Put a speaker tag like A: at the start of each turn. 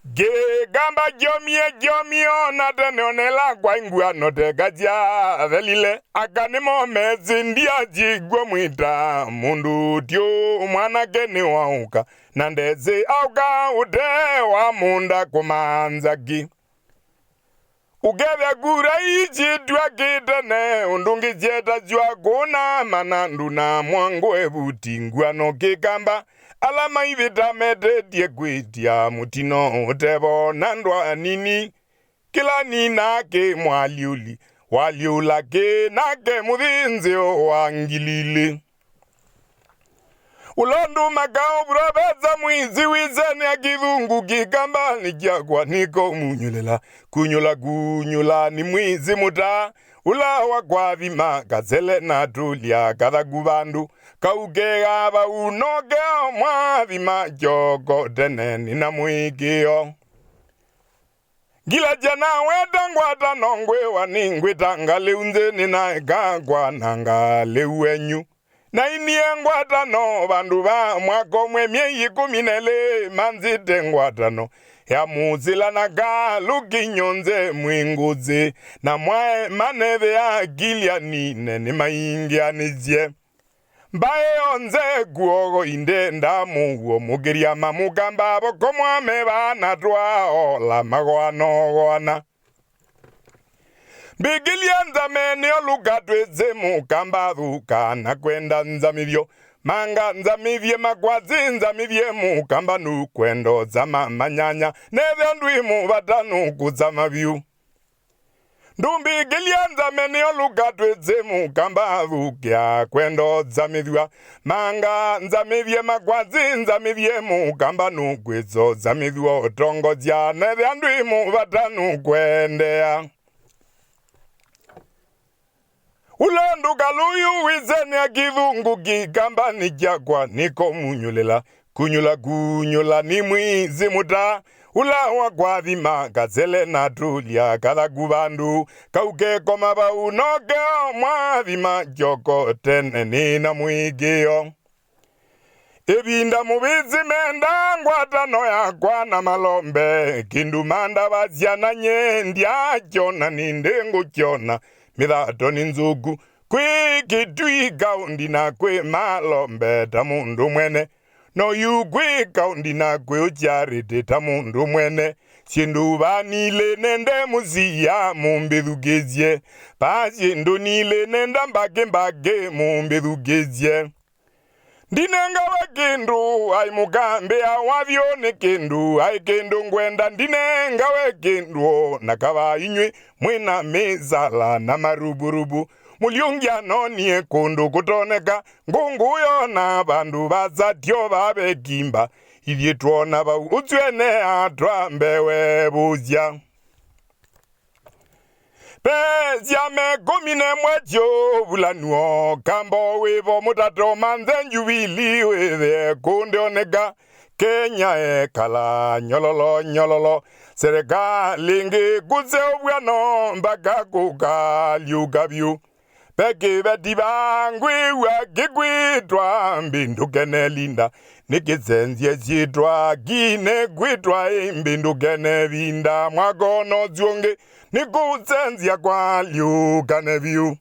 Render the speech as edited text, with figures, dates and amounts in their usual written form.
A: Ge gamba jomio na tenonela kwa ingua no te gajia velile akane mo mezi ndia jigwa mwita mundu tio mwana geni wauka nandeze auka ude wa munda kumanzagi ugeve gura iji dwa gidene undungi jeta jua guna manandu na mwangu ebuti ngua no kikamba alama ivita mede die kwetia mutino utebo nandwa nini kila nina ke mwaliuli waliula ke nake mudhinzi wangilile ulondo makao brabeza mwizi wizeni ya kidhungu kikamba nikiakwa niko munyulela kunyula ni mwizi muta ulawa kwa vima kazele na tulia kada kubandu kaukega ba unoge mwa vima joko teneni na mwikio gila jana wedangwata nongwe waningwe tangale unze ninaeka kwa nangale uenyu na inie ngwatano bandu ba mwako mwemye 10 manzite ngwatano ya muzila na galu kinyonze mwinguzi na mwae maneve ya gilia nine ni maingia nizie mbae onze guogo inde ndamu uo mugiria mamugamba boko mwame bana tuaola magwano gwana Bigilia nzameni olugatwe zemu kamba dhuka na kwenda nzamivyo manga nzamivye magwazi nzamivye mu kamba nukwendo zama manyanya neve ndwimu batanu kuzama vyu ndumbi gilia nzameni olugatwe zemu kamba dhuka kwendo zamivyo manga nzamivye magwazi nzamivye mu kamba nukwezo zamivyo tongo zya neve ndwimu batanu kwendea Ulandu galuyu wizeni ya kidhungu kikamba nikiakwa niko munyulela kunyula ni mwizi muta ulawa kwa vima kazele na tulia kada kubandu kauke koma ba unoge mwa vima joko teneni na mwigio Ebinda mubizi menda ngwatano ya kwa na malombe kindumanda baziana nyendia chona nindengu chona Midato ninzugu kwi kitui kaundi na kwe malombe tamundu mwene no yu kwi kaundi na kwe ucharite tamundu mwene Shindu banile nende muziya mumbedhugezie Pashindu nile nenda mbage mumbedhugezie Ndinenga wa kindu ay mugambe awavyone kindu ay kindu ngwenda ndinenga we kindu nakava inywe mwena mezala na maruburubu muliungya nonie kundu kutoneka ngungu yona bandu bazatyo babekimba ivyetwona ba utswene atwambewe buzya Pezia me gomine mwetyo bulanuo kambo wevo mutato manzenju wili weve kunde onega Kenya kala nyololo sereka lingi kuze obwano mbaka kukaliugabyu Peke veti bangwi wakigwitwa mbindukene linda Nikizenzie zitwa gine gwitwa mbindukene vinda Mwagono zionge Nikuzenzia kwa liukane vyu